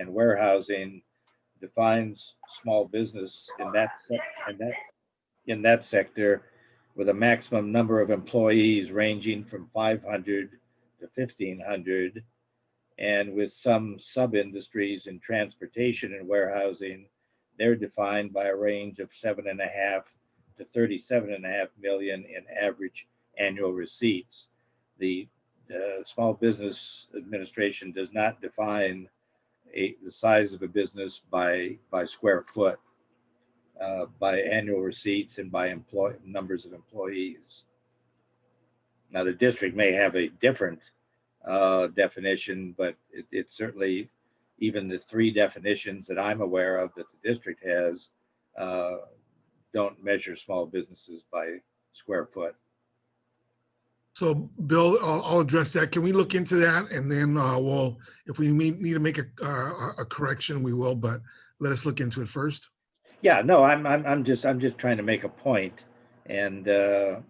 and warehousing defines small business in that sector with a maximum number of employees ranging from 500 to 1,500, and with some sub-industries in transportation and warehousing, they're defined by a range of 7.5 to 37.5 million in average annual receipts. The Small Business Administration does not define the size of a business by square foot, by annual receipts and by numbers of employees. Now, the district may have a different definition, but it certainly, even the three definitions that I'm aware of that the district has, don't measure small businesses by square foot. So, Bill, I'll address that. Can we look into that, and then if we need to make a correction, we will. But let us look into it first. Yeah, no, I'm just trying to make a point, and and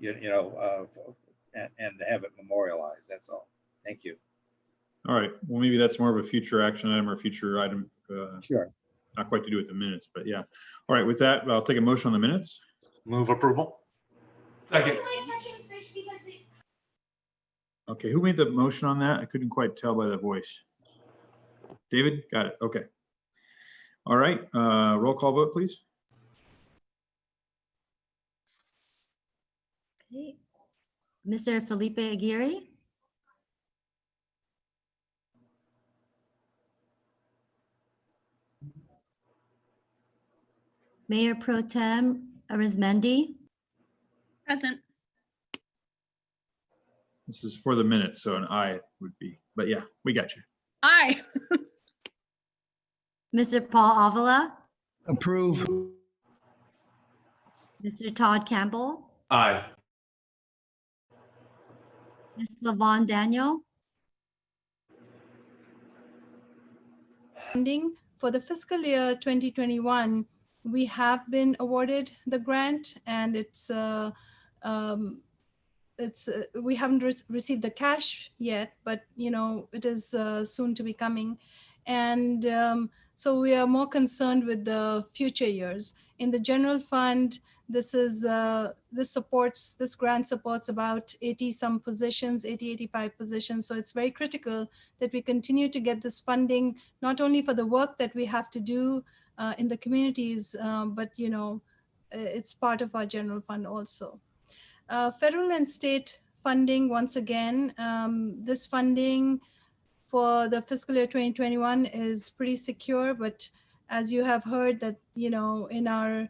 have it memorialized. That's all. Thank you. All right. Well, maybe that's more of a future action item or future item. Sure. Not quite to do with the minutes, but yeah. All right. With that, I'll take a motion on the minutes. Move approval. Second. Okay. Who made the motion on that? I couldn't quite tell by the voice. David? Got it. Okay. All right. Roll call vote, please. Okay. Mr. Felipe Aguirre? Mayor Pro Tem Arizmendi? Present. This is for the minutes, so an aye would be, but yeah, we got you. Aye. Mr. Paul Avila? Approve. Mr. Todd Campbell? Aye. Ms. Lavon Daniel? Funding for the fiscal year 2021, we have been awarded the grant, and we haven't received the cash yet, but it is soon to be coming, and so we are more concerned with the future years. In the general fund, this grant supports about 85 positions. So it's very critical that we continue to get this funding, not only for the work that we have to do in the communities, but it's part of our general fund also. Federal and state funding, once again, this funding for the fiscal year 2021 is pretty secure, but as you have heard that, in our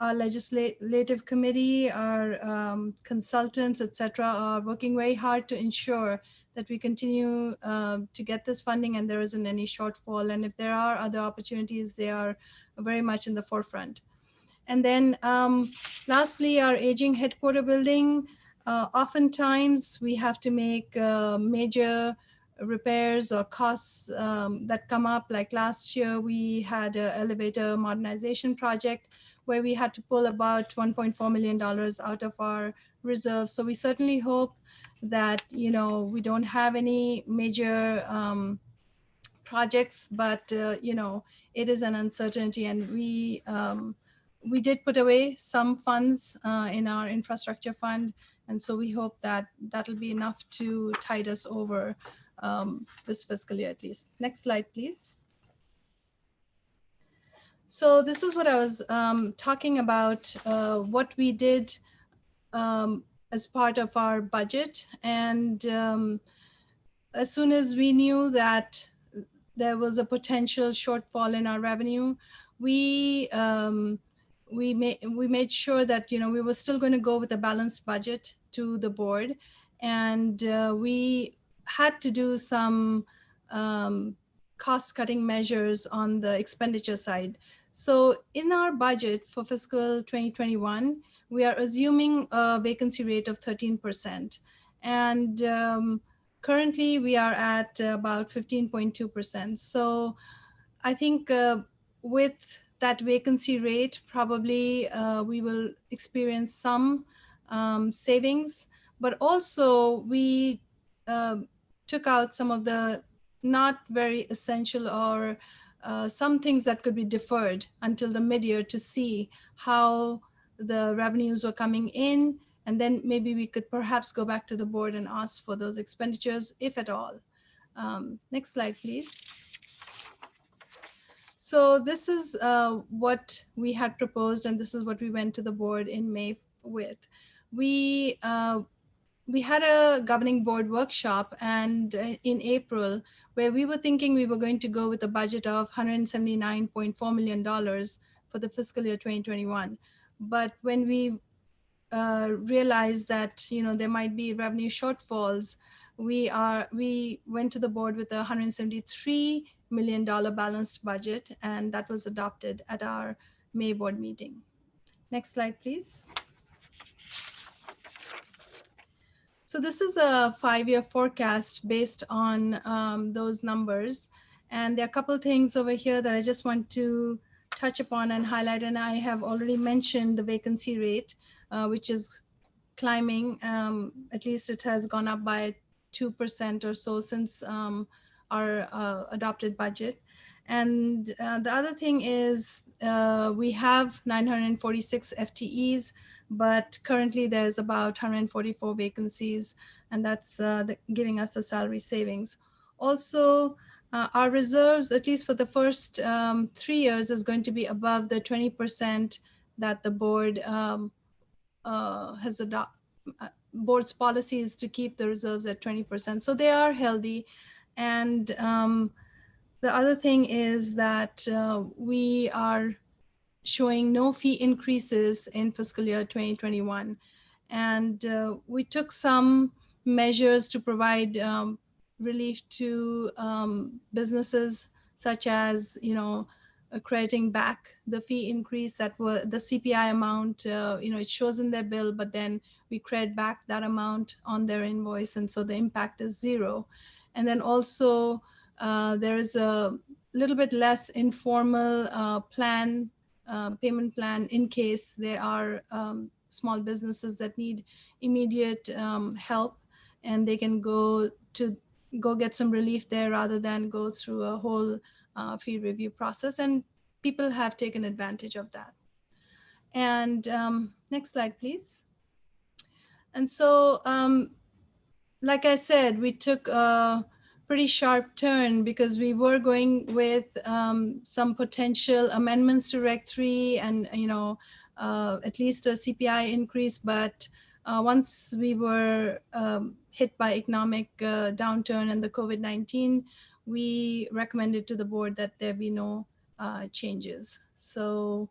legislative committee, our consultants, etc., are working very hard to ensure that we continue to get this funding and there isn't any shortfall. And if there are other opportunities, they are very much in the forefront. And then lastly, our aging headquarter building, oftentimes we have to make major repairs or costs that come up. Like last year, we had an elevator modernization project where we had to pull about $1.4 million out of our reserves. So we certainly hope that, we don't have any major projects, but, it is an uncertainty. And we did put away some funds in our infrastructure fund. And so we hope that that'll be enough to tide us over this fiscal year at least. Next slide, please. So this is what I was talking about, what we did as part of our budget. And as soon as we knew that there was a potential shortfall in our revenue, we made sure that we were still going to go with a balanced budget to the board, and we had to do some cost-cutting measures on the expenditure side. So in our budget for fiscal 2021, we are assuming a vacancy rate of 13%, and currently we are at about 15.2%. So I think with that vacancy rate, probably we will experience some savings, but also we took out some of the not very essential, or some things that could be deferred until the mid-year to see how the revenues were coming in. And then maybe we could perhaps go back to the board and ask for those expenditures, if at all. Next slide, please. So this is what we had proposed, and this is what we went to the board in May with. We had a governing board workshop and in April, where we were thinking we were going to go with a budget of $179.4 million for the fiscal year 2021. But when we realized that there might be revenue shortfalls, we went to the board with a $173 million balanced budget, and that was adopted at our May board meeting. Next slide, please. So this is a 5-year forecast based on those numbers. And there are a couple of things over here that I just want to touch upon and highlight. And I have already mentioned the vacancy rate, which is climbing. At least it has gone up by 2% or so since our adopted budget. And the other thing is we have 946 FTEs, but currently there's about 144 vacancies, and that's giving us the salary savings. Also, our reserves, at least for the first 3 years, is going to be above the 20% that the board has adopted. Board's policy is to keep the reserves at 20%. So they are healthy. And the other thing is that we are showing no fee increases in fiscal year 2021. And we took some measures to provide relief to businesses, such as, crediting back the fee increase that were the CPI amount, it shows in their bill, but then we credit back that amount on their invoice. And so the impact is zero. And then also there is a little bit less informal payment plan in case there are small businesses that need immediate help, and they can go get some relief there rather than go through a whole fee review process. And people have taken advantage of that. And next slide, please. And so, like I said, we took a pretty sharp turn because we were going with some potential amendments to Reg 3 and, at least a CPI increase. But once we were hit by economic downturn and the COVID-19, we recommended to the board that there be no changes. So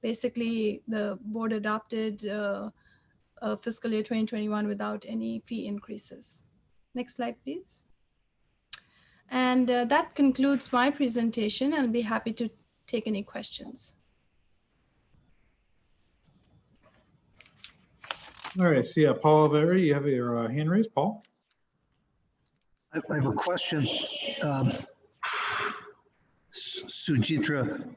basically, the board adopted fiscal year 2021 without any fee increases. Next slide, please. And that concludes my presentation. I'll be happy to take any questions. All right, I see Paul Avery, you have your hand raised. Paul? I have a question. Sujitra,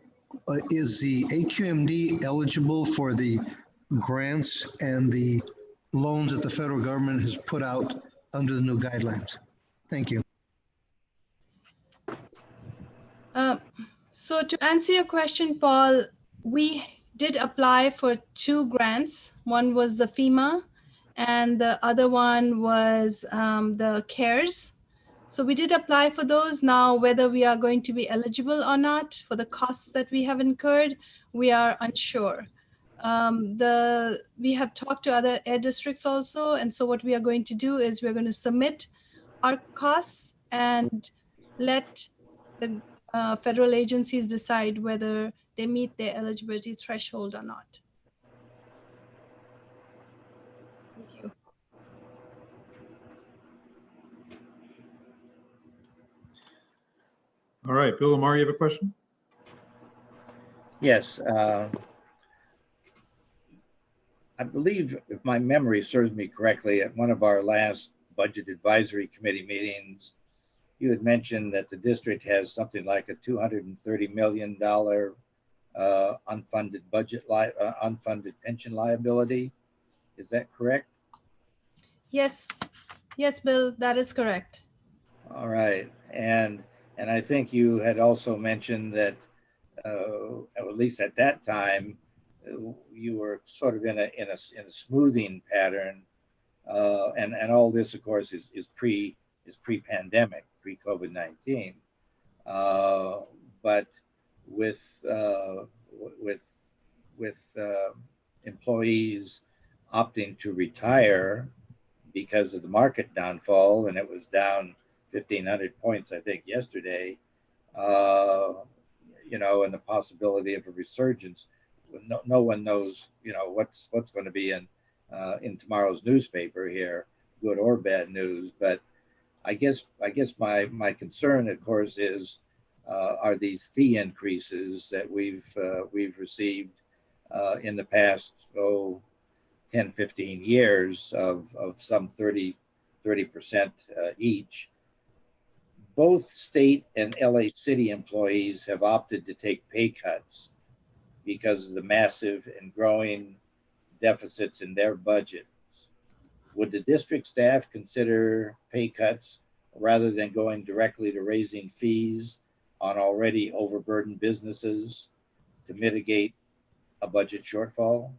is the AQMD eligible for the grants and the loans that the federal government has put out under the new guidelines? Thank you. So to answer your question, Paul, we did apply for 2 grants. One was the FEMA and the other one was the CARES. So we did apply for those. Now, whether we are going to be eligible or not for the costs that we have incurred, we are unsure. We have talked to other air districts also. And so what we are going to do is we're going to submit our costs and let the federal agencies decide whether they meet their eligibility threshold or not. Thank you. All right, Bill Lamar, you have a question? Yes. I believe, if my memory serves me correctly, at one of our last budget advisory committee meetings, you had mentioned that the district has something like a $230 million unfunded unfunded pension liability. Is that correct? Yes, Bill, that is correct. All right, and I think you had also mentioned that, at least at that time, you were sort of in a smoothing pattern, and all this, of course, is pre-pandemic, pre-COVID-19, uh, but with with employees opting to retire because of the market downfall, and it was down 1,500 points, I think, yesterday. Uh, and the possibility of a resurgence. No one knows, what's going to be in tomorrow's newspaper here, good or bad news. But I guess my concern, of course, is are these fee increases that we've received in the past 10, 15 years of some 30% each. Both state and LA City employees have opted to take pay cuts because of the massive and growing deficits in their budgets. Would the district staff consider pay cuts rather than going directly to raising fees on already overburdened businesses to mitigate a budget shortfall?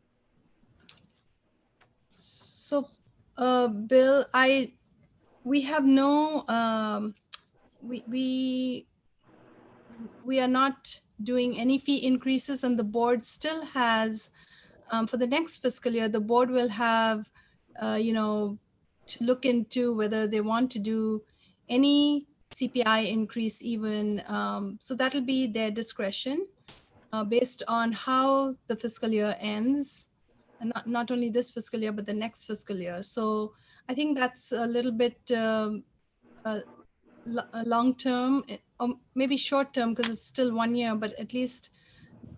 So, Bill, we have no, we are not doing any fee increases, and the board still has, for the next fiscal year, the board will have, to look into whether they want to do any CPI increase even. So that'll be their discretion based on how the fiscal year ends, and not only this fiscal year, but the next fiscal year. So I think that's a little bit long term, or maybe short term, because it's still 1 year, but at least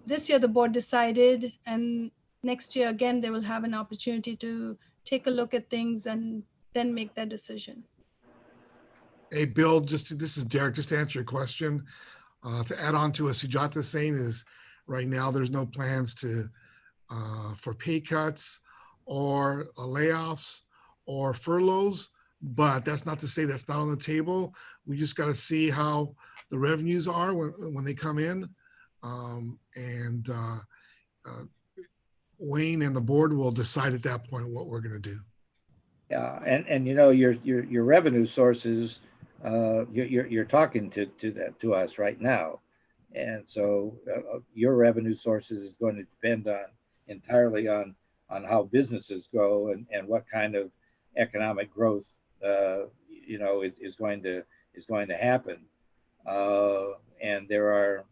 this year the board decided, and next year again they will have an opportunity to take a look at things and then make their decision. Hey, Bill, this is Derek, just to answer your question. To add on to what Sujata is saying is right now there's no plans for pay cuts or layoffs or furloughs, but that's not to say that's not on the table. We just got to see how the revenues are when they come in. Wayne and the board will decide at that point what we're going to do. Yeah, and your revenue sources, you're talking to us right now, and so your revenue sources is going to depend entirely on how businesses grow and what kind of economic growth is going to happen, and there are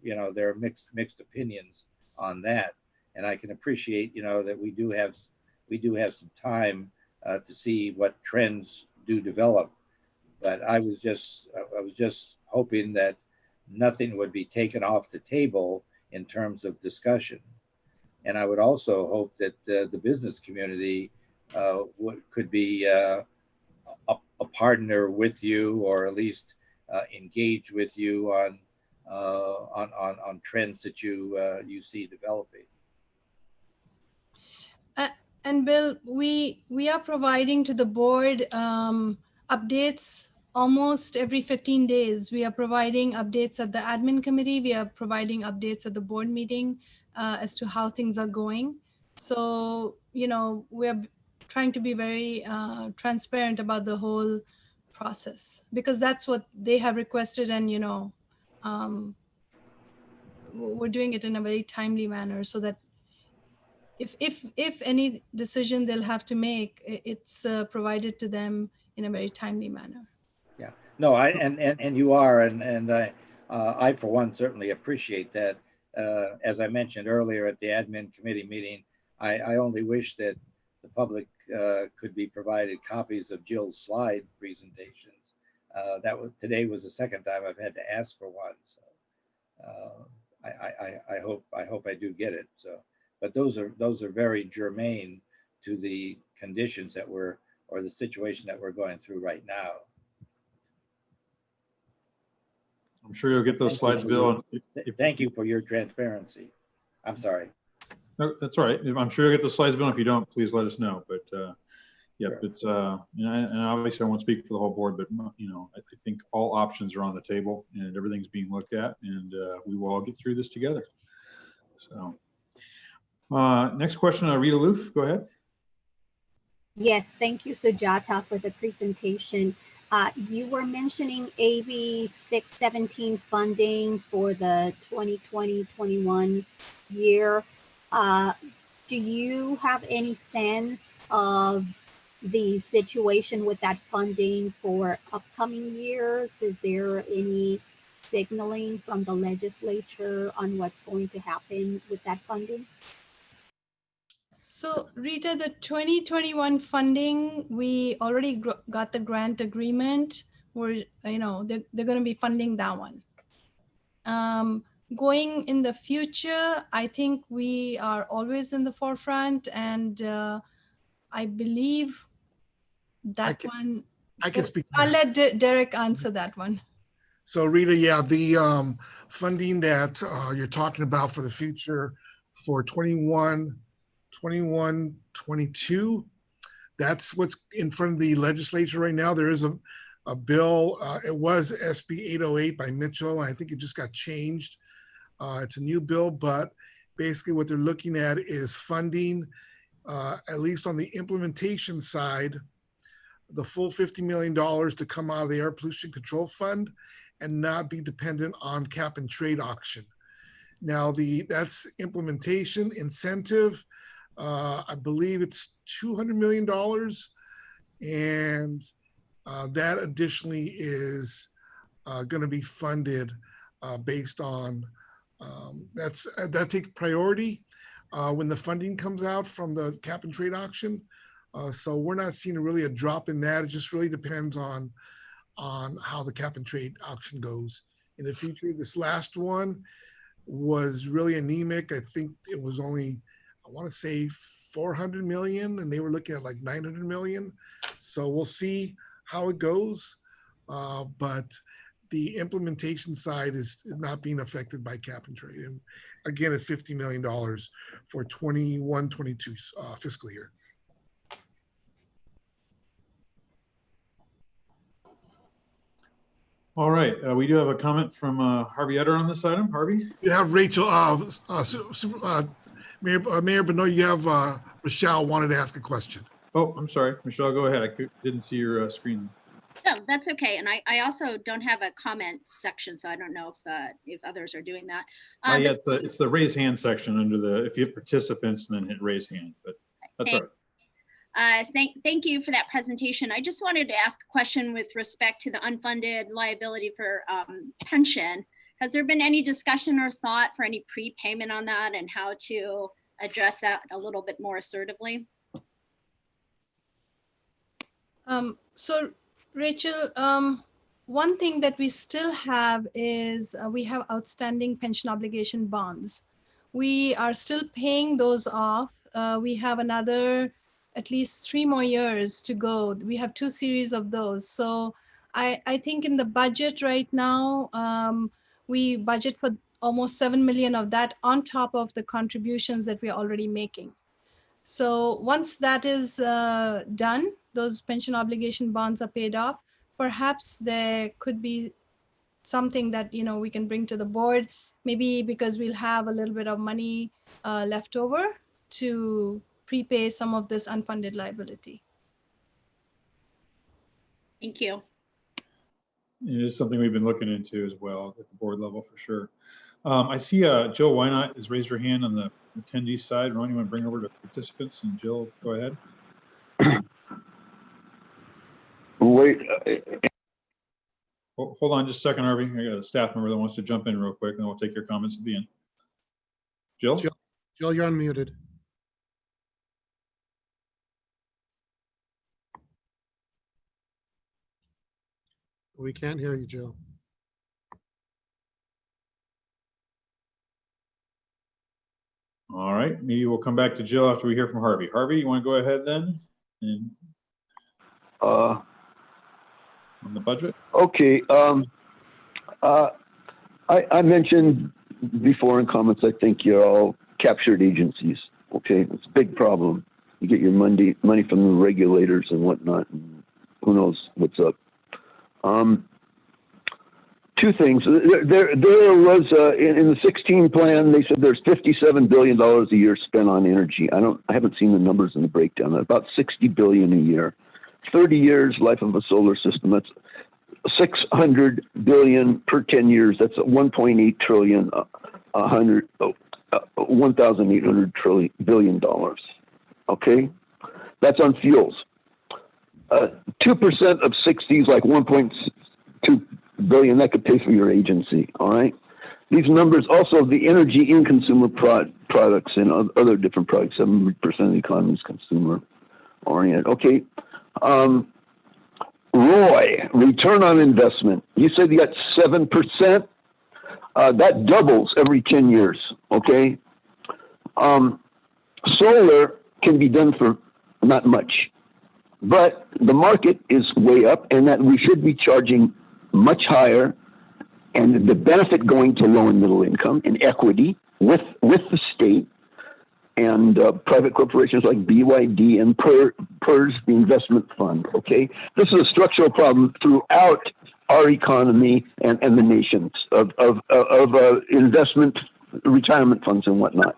mixed opinions on that, and I can appreciate that we do have some time to see what trends do develop. But I was just hoping that nothing would be taken off the table in terms of discussion. And I would also hope that the business community could be a partner with you, or at least engage with you on trends that you see developing. And Bill, we are providing to the board updates almost every 15 days. We are providing updates at the admin committee. We are providing updates at the board meeting as to how things are going. So, we're trying to be very transparent about the whole process, because that's what they have requested, and, we're doing it in a very timely manner so that if any decision they'll have to make, it's provided to them in a very timely manner. Yeah, no, and you are, and I for one certainly appreciate that. As I mentioned earlier at the admin committee meeting, I only wish that the public could be provided copies of Jill's slide presentations. Today was the second time I've had to ask for one, so I hope I do get it. So, but those are very germane to the conditions or the situation that we're going through right now. I'm sure you'll get those slides, Bill. Thank you for your transparency. I'm sorry. No, that's all right. I'm sure you'll get the slides, Bill. If you don't, please let us know. But Yep, it's, and obviously I won't speak for the whole board, but, I think all options are on the table and everything's being looked at, and we will all get through this together. So, next question, Rita Loof, go ahead. Yes, thank you, Sujata, for the presentation. You were mentioning AB 617 funding for the 2020-21 year. Do you have any sense of the situation with that funding for upcoming years? Is there any signaling from the legislature on what's going to happen with that funding? So Rita, the 2021 funding, we already got the grant agreement where, they're going to be funding that one. Going in the future, I think we are always in the forefront, and I believe that one. I can speak. I'll let Derek answer that one. So Rita, yeah, the funding that you're talking about for the future for 21, 22, that's what's in front of the legislature right now. There is a bill. It was SB 808 by Mitchell. I think it just got changed. It's a new bill, but basically what they're looking at is funding, at least on the implementation side, the full $50 million to come out of the Air Pollution Control Fund and not be dependent on cap and trade auction. Now, that's implementation incentive. I believe it's $200 million. And that additionally is going to be funded based on, that takes priority when the funding comes out from the cap and trade auction. So we're not seeing really a drop in that. It just really depends on how the cap and trade auction goes in the future. This last one was really anemic. I think it was only, I want to say 400 million, and they were looking at like 900 million. So we'll see how it goes. But the implementation side is not being affected by cap and trade. And again, it's $50 million for 21-22 fiscal year. All right, we do have a comment from Harvey Utter on this item. Harvey? You have Rachel, Mayor Benoit, you have Rochelle wanted to ask a question. Oh, I'm sorry, Michelle, go ahead. I didn't see your screen. No, that's okay. And I also don't have a comment section, so I don't know if others are doing that. Yeah, it's the raise hand section under the, if you have participants, and then hit raise hand, but that's all right. Thank you for that presentation. I just wanted to ask a question with respect to the unfunded liability for pension. Has there been any discussion or thought for any prepayment on that and how to address that a little bit more assertively? So Rachel, one thing that we still have is we have outstanding pension obligation bonds. We are still paying those off. We have another at least 3 more years to go. We have 2 series of those. So I think in the budget right now, we budget for almost 7 million of that on top of the contributions that we're already making. So once that is done, those pension obligation bonds are paid off, perhaps there could be something that we can bring to the board, maybe because we'll have a little bit of money left over to prepay some of this unfunded liability. Thank you. It is something we've been looking into as well at the board level for sure. I see Jill Wynot has raised her hand on the attendee side. Ron, you want to bring over to participants? And Jill, go ahead. Wait. Hold on just a second, Harvey. I got a staff member that wants to jump in real quick, and then we'll take your comments at the end. Jill? Jill, you're unmuted. We can't hear you, Jill. All right, maybe we'll come back to Jill after we hear from Harvey. Harvey, you want to go ahead then? And on the budget? Okay. I mentioned before in comments, I think you're all captured agencies. Okay, it's a big problem. you get your money from the regulators and whatnot, and who knows what's up. Two things. There was in the 16 plan. They said there's $57 billion a year spent on energy. I haven't seen the numbers in the breakdown. About $60 billion a year. 30 years life of a solar system. That's $600 billion per 10 years. That's 1.8 trillion. 1,800 billion dollars. Okay, that's on fuels. 2% of 60 is like 1.2 billion. That could pay for your agency. All right. These numbers also the energy in consumer products and other different products. 7% of the economy is consumer oriented. Okay. Roy, return on investment. You said you got 7%. That doubles every 10 years. Okay. Solar can be done for not much, but the market is way up, and that we should be charging much higher, and the benefit going to low and middle income and equity with the state and private corporations like BYD and PERS, the investment fund. Okay, this is a structural problem throughout our economy and the nations of investment, retirement funds and whatnot.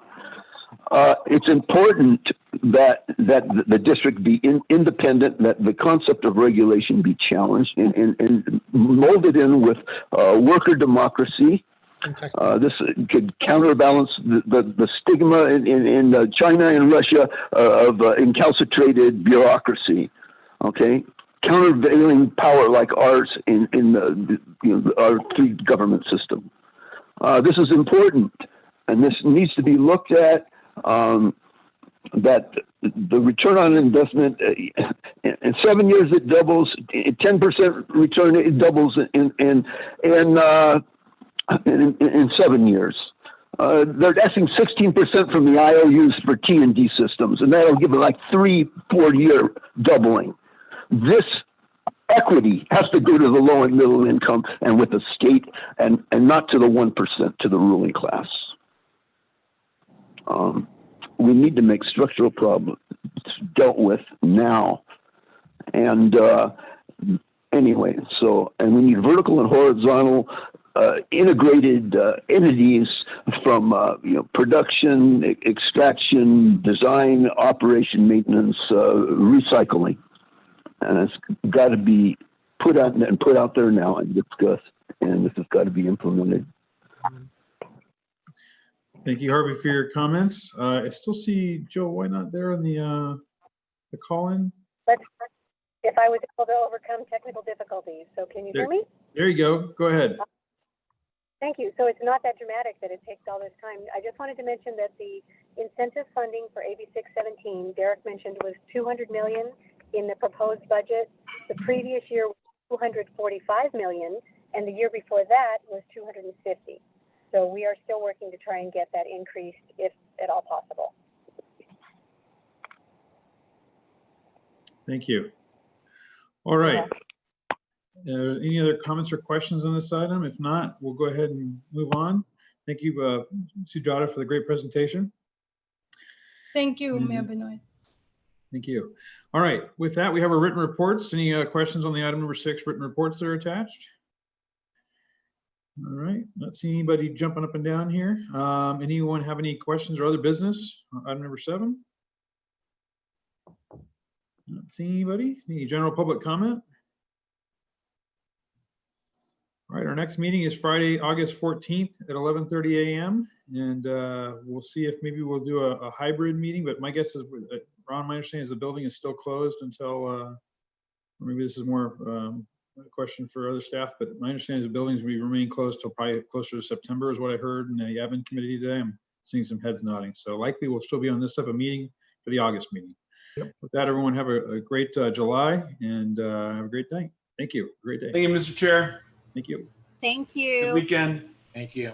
It's important that the district be independent, that the concept of regulation be challenged and molded in with worker democracy. This could counterbalance the stigma in China and Russia of incalcitrated bureaucracy. Okay, countervailing power like ours in our three government system. This is important, and this needs to be looked at. That the return on investment in 7 years it doubles, 10% return it doubles in 7 years. They're asking 16% from the IOUs for T&D systems, and that'll give it like 3-4 year doubling. This equity has to go to the low and middle income and with the state, and not to the 1%, to the ruling class. We need to make structural problems dealt with now. And anyway, and we need vertical and horizontal integrated entities from production, extraction, design, operation, maintenance, recycling. And it's got to be put out there now and discussed. And this has got to be implemented. Thank you, Harvey, for your comments. I still see Joe White not there on the call-in. But if I was able to overcome technical difficulties, so can you hear me? There you go. Go ahead. Thank you. So it's not that dramatic that it takes all this time. I just wanted to mention that the incentive funding for AB 617, Derek mentioned, was $200 million in the proposed budget. The previous year was $245 million, and the year before that was $250. So we are still working to try and get that increased if at all possible. Thank you. All right. Any other comments or questions on this item? If not, we'll go ahead and move on. Thank you, Sujata, for the great presentation. Thank you, Mayor Benoit. Thank you. All right. With that, we have our written reports. Any questions on the item number 6 written reports that are attached? All right, not seeing anybody jumping up and down here. Anyone have any questions or other business? Item number 7. Not seeing anybody. Any general public comment? All right, our next meeting is Friday, August 14th at 11:30 a.m. And we'll see if maybe we'll do a hybrid meeting, but my guess is, Ron, my understanding is the building is still closed until, or maybe this is more a question for other staff, but my understanding is the buildings will remain closed till probably closer to September is what I heard in the admin committee today. I'm seeing some heads nodding. So likely we'll still be on this type of meeting for the August meeting. Yep. With that, everyone have a great July and have a great day. Tk you. Great day. Thank you, Mr. Chair. Thank you. Thank you. Good weekend. Thank you.